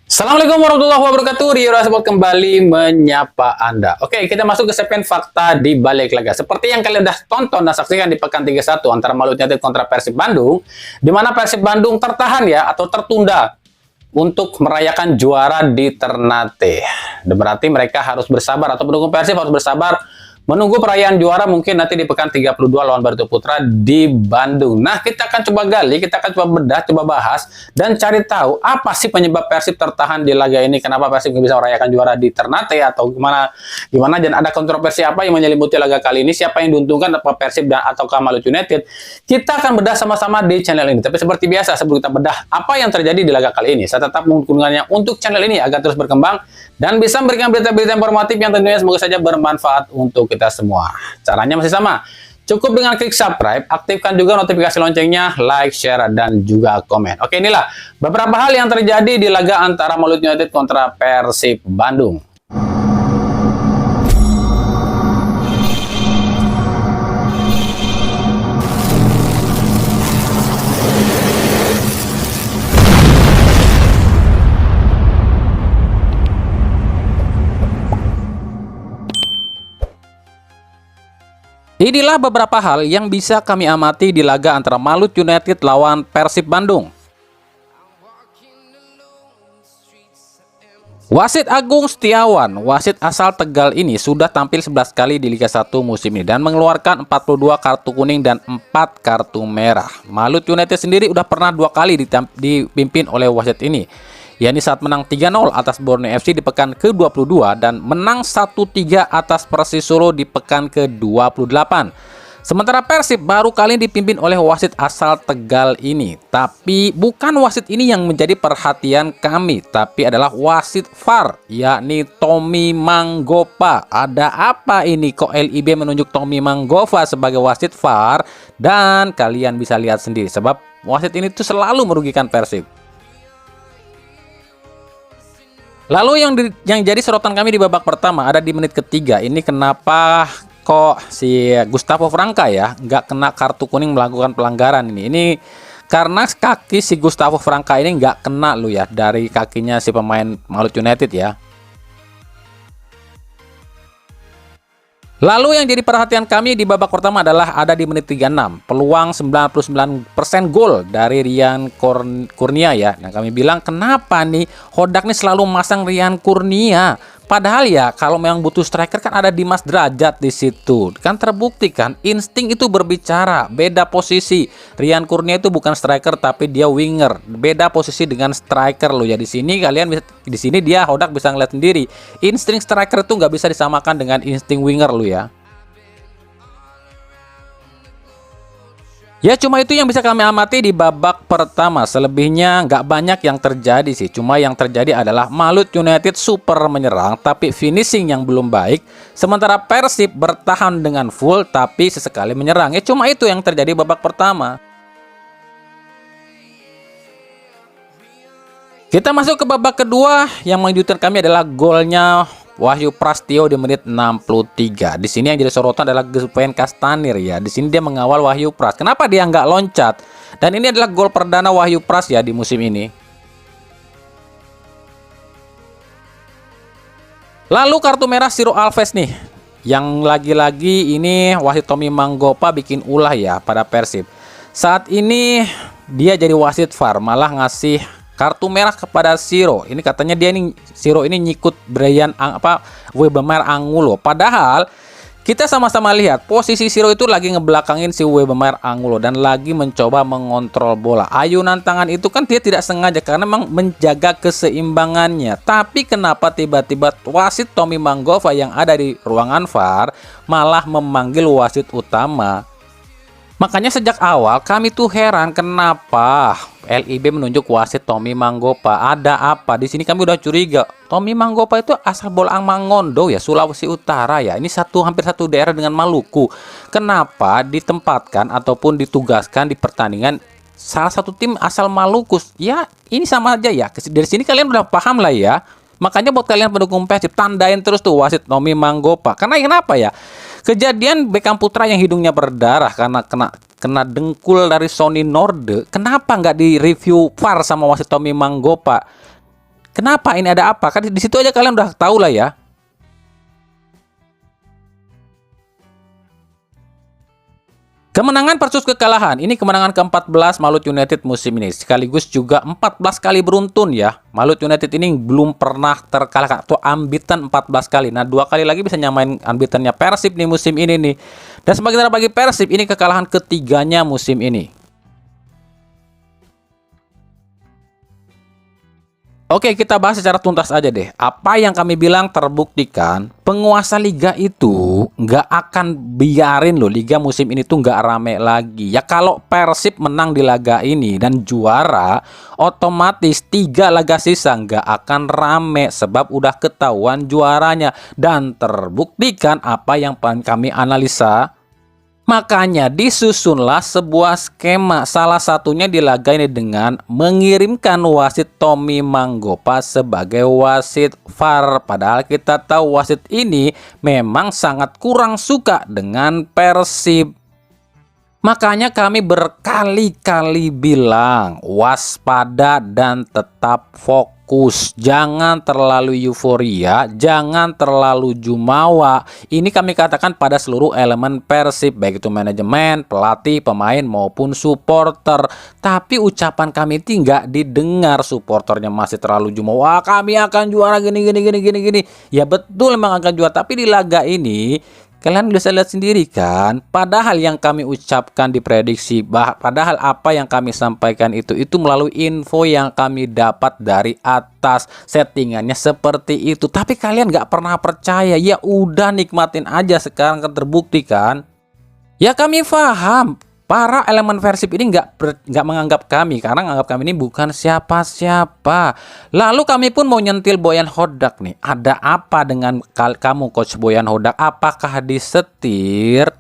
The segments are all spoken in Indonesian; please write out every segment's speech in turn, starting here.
Assalamualaikum warahmatullahi wabarakatuh. Rio Rasbot kembali menyapa Anda. Oke, kita masuk ke segmen fakta di balik laga. Seperti yang kalian udah tonton dan saksikan di pekan 31 antara Maluku United kontra Persib Bandung, di mana Persib Bandung tertahan ya atau tertunda untuk merayakan juara di Ternate. Berarti mereka harus bersabar atau pendukung Persib harus bersabar menunggu perayaan juara mungkin nanti di pekan 32 lawan Barito Putra di Bandung. Nah, kita akan coba gali, kita akan coba bedah, coba bahas, dan cari tahu apa sih penyebab Persib tertahan di laga ini, kenapa Persib nggak bisa merayakan juara di Ternate, atau gimana, dan ada kontroversi apa yang menyelimuti laga kali ini, siapa yang diuntungkan, apa Persib dan ataukah Maluku United. Kita akan bedah sama-sama di channel ini. Tapi seperti biasa, sebelum kita bedah apa yang terjadi di laga kali ini, saya tetap mengunjungannya untuk channel ini agar terus berkembang dan bisa memberikan berita-berita informatif yang tentunya semoga saja bermanfaat untuk kita semua. Caranya masih sama. Cukup dengan klik subscribe, aktifkan juga notifikasi loncengnya, like, share, dan juga komen. Oke, inilah beberapa hal yang terjadi di laga antara Maluku United kontra Persib Bandung. Inilah beberapa hal yang bisa kami amati di laga antara Maluku United lawan Persib Bandung. Wasit Agung Setiawan, wasit asal Tegal ini sudah tampil 11 kali di Liga 1 musim ini dan mengeluarkan 42 kartu kuning dan 4 kartu merah. Maluku United sendiri udah pernah 2 kali dipimpin oleh wasit ini, yakni saat menang 3-0 atas Borneo FC di pekan ke-22 dan menang 1-3 atas Persis Solo di pekan ke-28. Sementara Persib baru kali dipimpin oleh wasit asal Tegal ini. Tapi bukan wasit ini yang menjadi perhatian kami, tapi adalah wasit VAR, yakni Tommy Manggopa. Ada apa ini kok LIB menunjuk Tommy Manggopa sebagai wasit VAR? Dan kalian bisa lihat sendiri sebab wasit ini tuh selalu merugikan Persib. Lalu yang jadi sorotan kami di babak pertama ada di menit ketiga. Ini kenapa kok si Gustavo Franca ya nggak kena kartu kuning melakukan pelanggaran ini? Ini karena kaki si Gustavo Franca ini nggak kena lu ya dari kakinya si pemain Maluku United ya. Lalu yang jadi perhatian kami di babak pertama adalah ada di menit 36. Peluang 99% gol dari Rian Kurnia ya. Nah, kami bilang kenapa nih Hodak nih selalu masang Rian Kurnia? Padahal ya kalau memang butuh striker kan ada Dimas Derajat di situ. Kan terbukti kan insting itu berbicara, beda posisi. Rian Kurnia itu bukan striker tapi dia winger. Beda posisi dengan striker lo ya. Di sini kalian bisa, di sini dia Hodak bisa ngeliat sendiri. Insting striker itu nggak bisa disamakan dengan insting winger lo ya. Ya cuma itu yang bisa kami amati di babak pertama. Selebihnya nggak banyak yang terjadi sih. Cuma yang terjadi adalah Maluku United super menyerang tapi finishing yang belum baik. Sementara Persib bertahan dengan full tapi sesekali menyerang. Ya cuma itu yang terjadi babak pertama. Kita masuk ke babak kedua. Yang mengejutkan kami adalah golnya Wahyu Prastio di menit 63. Di sini yang jadi sorotan adalah Gepen Kastanir ya. Di sini dia mengawal Wahyu Pras. Kenapa dia nggak loncat? Dan ini adalah gol perdana Wahyu Pras ya di musim ini. Lalu kartu merah Ciro Alves nih. Yang lagi-lagi ini wasit Tommy Manggopa bikin ulah ya pada Persib. Saat ini dia jadi wasit VAR malah ngasih kartu merah kepada Ciro. Ini katanya dia ini Ciro ini nyikut Webemar Angulo. Padahal kita sama-sama lihat posisi Ciro itu lagi ngebelakangin si Webemar Angulo dan lagi mencoba mengontrol bola. Ayunan tangan itu kan dia tidak sengaja karena memang menjaga keseimbangannya. Tapi kenapa tiba-tiba wasit Tommy Manggopa yang ada di ruangan VAR malah memanggil wasit utama? Makanya sejak awal kami tuh heran kenapa LIB menunjuk wasit Tommy Manggopa. Ada apa? Di sini kami udah curiga. Tommy Manggopa itu asal Bolang Mangondo ya, Sulawesi Utara ya. Ini hampir satu daerah dengan Maluku. Kenapa ditempatkan ataupun ditugaskan di pertandingan salah satu tim asal Maluku? Ya, ini sama aja ya. Dari sini kalian udah paham lah ya. Makanya buat kalian pendukung Persib tandain terus tuh wasit Tommy Manggopa. Karena kenapa ya? Kejadian Beckham Putra yang hidungnya berdarah karena kena dengkul dari Sony Norde, kenapa nggak direview VAR sama wasit Tommy Manggopa? Kenapa ini ada apa? Kan di situ aja kalian udah tahu lah ya. Kemenangan versus kekalahan. Ini kemenangan ke-14 Malut United musim ini. Sekaligus juga 14 kali beruntun ya. Malut United ini belum pernah terkalahkan atau unbeaten 14 kali. Nah, 2 kali lagi bisa nyamain unbeatennya Persib nih musim ini nih. Dan sementara bagi Persib ini kekalahan ketiganya musim ini. Oke, kita bahas secara tuntas aja deh. Apa yang kami bilang terbuktikan, penguasa liga itu nggak akan biarin loh liga musim ini tuh nggak rame lagi. Ya kalau Persib menang di laga ini dan juara, otomatis 3 laga sisa nggak akan rame sebab udah ketahuan juaranya. Dan terbuktikan apa yang kami analisa. Makanya disusunlah sebuah skema, salah satunya di laga ini dengan mengirimkan wasit Tommy Manggopa sebagai wasit VAR. Padahal kita tahu wasit ini memang sangat kurang suka dengan Persib. Makanya kami berkali-kali bilang waspada dan tetap fokus. Jangan terlalu euforia, jangan terlalu jumawa. Ini kami katakan pada seluruh elemen Persib, baik itu manajemen, pelatih, pemain maupun supporter. Tapi ucapan kami tidak didengar, supporternya masih terlalu jumawa. Wah, kami akan juara gini. Ya betul memang akan juara, tapi di laga ini kalian bisa lihat sendiri kan, padahal yang kami ucapkan di prediksi, padahal apa yang kami sampaikan itu melalui info yang kami dapat dari atas, settingannya seperti itu. Tapi kalian nggak pernah percaya, ya udah nikmatin aja, sekarang kan terbukti kan. Ya kami paham, para elemen Persib ini nggak menganggap kami, karena menganggap kami ini bukan siapa-siapa. Lalu kami pun mau nyentil Boyan Hodak nih. Ada apa dengan kamu Coach Boyan Hodak? Apakah disetir?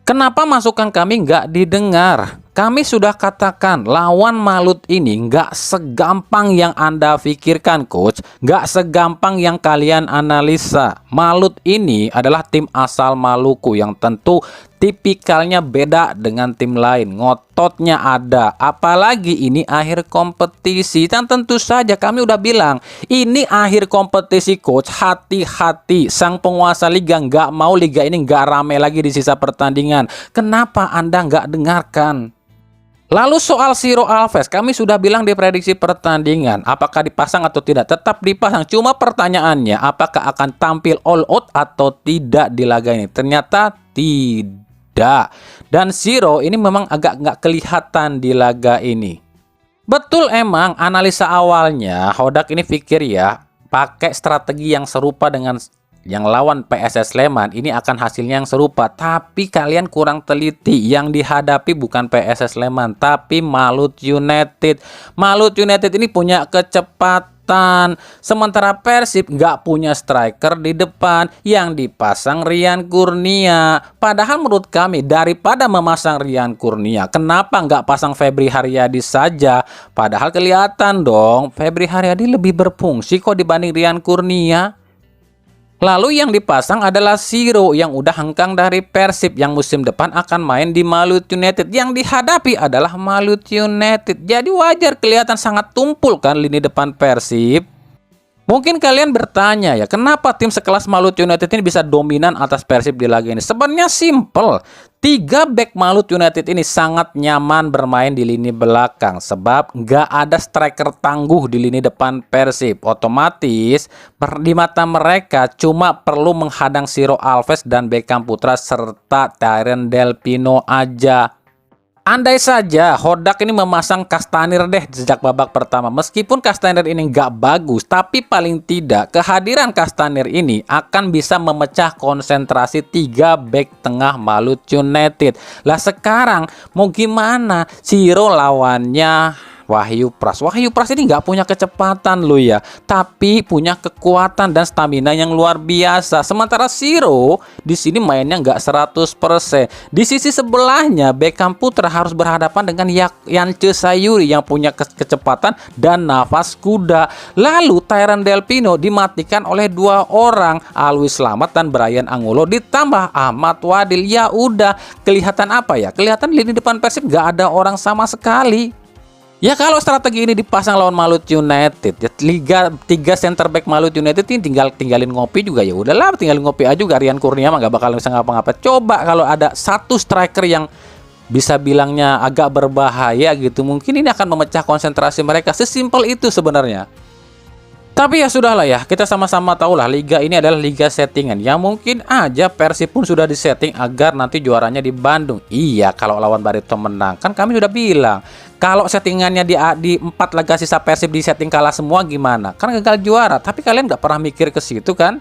Kenapa masukan kami nggak didengar? Kami sudah katakan lawan Malut ini nggak segampang yang Anda pikirkan Coach. Nggak segampang yang kalian analisa. Malut ini adalah tim asal Maluku yang tentu tipikalnya beda dengan tim lain. Ngototnya ada. Apalagi ini akhir kompetisi. Dan tentu saja kami udah bilang ini akhir kompetisi Coach. Hati-hati. Sang penguasa liga nggak mau liga ini nggak rame lagi di sisa pertandingan. Kenapa Anda nggak dengarkan? Lalu soal Ciro Alves, kami sudah bilang di prediksi pertandingan, apakah dipasang atau tidak? Tetap dipasang. Cuma pertanyaannya, apakah akan tampil all out atau tidak di laga ini? Ternyata tidak. Dan Ciro ini memang agak nggak kelihatan di laga ini. Betul emang analisa awalnya, Hodak ini pikir ya, pakai strategi yang serupa dengan yang lawan PSS Sleman ini akan hasilnya yang serupa, tapi kalian kurang teliti. Yang dihadapi bukan PSS Sleman tapi Malut United. Malut United ini punya kecepatan, sementara Persib nggak punya striker di depan, yang dipasang Rian Kurnia. Padahal menurut kami daripada memasang Rian Kurnia, kenapa nggak pasang Febri Haryadi saja? Padahal kelihatan dong Febri Haryadi lebih berfungsi kok dibanding Rian Kurnia. Lalu yang dipasang adalah Ciro yang udah hengkang dari Persib, yang musim depan akan main di Malut United. Yang dihadapi adalah Malut United. Jadi wajar kelihatan sangat tumpul kan lini depan Persib. Mungkin kalian bertanya ya, kenapa tim sekelas Malut United ini bisa dominan atas Persib di laga ini? Sebenarnya simple. 3 back Malut United ini sangat nyaman bermain di lini belakang sebab nggak ada striker tangguh di lini depan Persib. Otomatis di mata mereka cuma perlu menghadang Ciro Alves dan Beckham Putra serta Tyron Del Pino aja. Andai saja Hodak ini memasang Castaner deh sejak babak pertama. Meskipun Castaner ini nggak bagus, tapi paling tidak kehadiran Castaner ini akan bisa memecah konsentrasi 3 back tengah Malut United. Lah sekarang mau gimana? Ciro lawannya Wahyu Pras. Wahyu Pras ini nggak punya kecepatan loh ya, tapi punya kekuatan dan stamina yang luar biasa. Sementara Ciro di sini mainnya nggak 100%. Di sisi sebelahnya Beckham Putra harus berhadapan dengan Yance Sayuri yang punya kecepatan dan nafas kuda. Lalu Tyron Del Pino dimatikan oleh 2 orang, Alwi Slamet dan Brian Angulo, ditambah Ahmad Wadil. Ya udah, kelihatan apa ya? Kelihatan lini depan Persib nggak ada orang sama sekali. Ya kalau strategi ini dipasang lawan Malut United, ya Liga 3 center back Malut United ini tinggalin ngopi juga, ya udahlah, tinggalin ngopi aja juga. Rian Kurnia mah nggak bakal bisa ngapa-ngapa. Coba kalau ada satu striker yang bisa bilangnya agak berbahaya gitu, mungkin ini akan memecah konsentrasi mereka. Sesimpel itu sebenarnya. Tapi ya sudahlah ya, kita sama-sama tahu lah liga ini adalah liga settingan. Yang mungkin aja Persib pun sudah disetting agar nanti juaranya di Bandung. Iya, kalau lawan Barito menang, kan kami sudah bilang, kalau settingannya di 4 laga sisa Persib di setting kalah semua gimana? Kan gagal juara, tapi kalian nggak pernah mikir ke situ kan?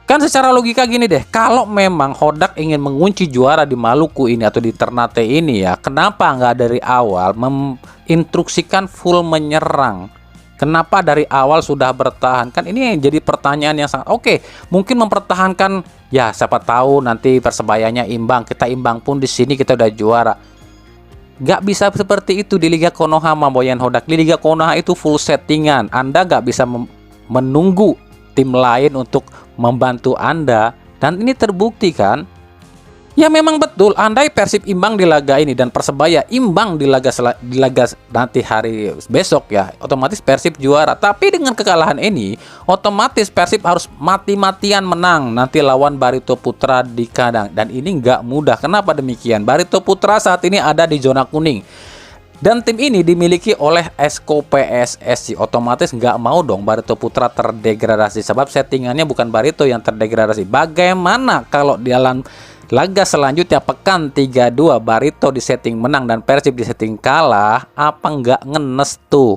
Kan secara logika gini deh, kalau memang Hodak ingin mengunci juara di Maluku ini atau di Ternate ini ya, kenapa nggak dari awal menginstruksikan full menyerang? Kenapa dari awal sudah bertahan? Kan ini jadi pertanyaan yang sangat oke. Mungkin mempertahankan, ya siapa tahu nanti Persebayanya imbang, kita imbang pun di sini kita udah juara. Gak bisa seperti itu di Liga Konoha, Boyan Hodak. Di Liga Konoha itu full settingan. Anda gak bisa menunggu tim lain untuk membantu Anda. Dan ini terbukti kan? Ya memang betul, andai Persib imbang di laga ini dan Persebaya imbang di laga nanti hari besok ya, otomatis Persib juara. Tapi dengan kekalahan ini, otomatis Persib harus mati-matian menang nanti lawan Barito Putra di kandang. Dan ini nggak mudah. Kenapa demikian? Barito Putra saat ini ada di zona kuning. Dan tim ini dimiliki oleh Esko PSSI. Otomatis nggak mau dong Barito Putra terdegradasi. Sebab settingannya bukan Barito yang terdegradasi. Bagaimana kalau di dalam laga selanjutnya pekan 32 Barito di setting menang dan Persib di setting kalah, apa nggak ngenes tuh?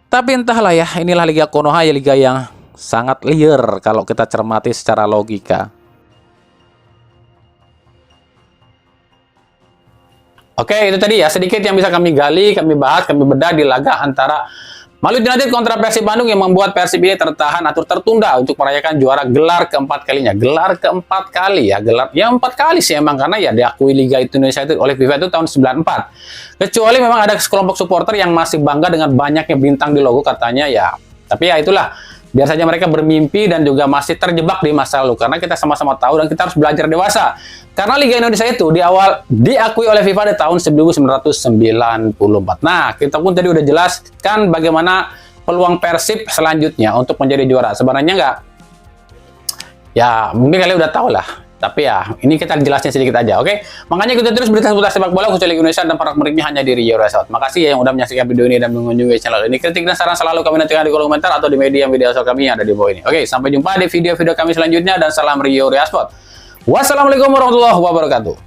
Tapi entahlah ya, inilah Liga Konoha ya, liga yang sangat liar kalau kita cermati secara logika. Oke, itu tadi ya sedikit yang bisa kami gali, kami bahas, kami bedah di laga antara Malut United kontra Persib Bandung yang membuat Persib ini tertahan atau tertunda untuk merayakan juara gelar keempat kalinya. Gelar keempat kali ya, gelar yang 4 kali sih emang, karena ya diakui Liga Indonesia itu oleh FIFA itu tahun 94. Kecuali memang ada sekelompok supporter yang masih bangga dengan banyaknya bintang di logo katanya ya. Tapi ya itulah, biar saja mereka bermimpi dan juga masih terjebak di masa lalu. Karena kita sama-sama tahu dan kita harus belajar dewasa. Karena Liga Indonesia itu di awal diakui oleh FIFA di tahun 1994. Nah, kita pun tadi udah jelaskan bagaimana peluang Persib selanjutnya untuk menjadi juara. Sebenarnya nggak, ya mungkin kalian udah tahu lah. Tapi ya, ini kita jelasin sedikit aja, oke? Makanya kita terus berita seputar sepak bola khususnya Liga Indonesia dan para pemiliknya hanya di Rio Resort. Makasih ya yang udah menyaksikan video ini dan mengunjungi channel ini. Kritik dan saran selalu kami nantikan di kolom komentar atau di media sosial kami yang ada di bawah ini. Oke, sampai jumpa di video-video kami selanjutnya dan salam Rio Resort. Wassalamualaikum warahmatullahi wabarakatuh.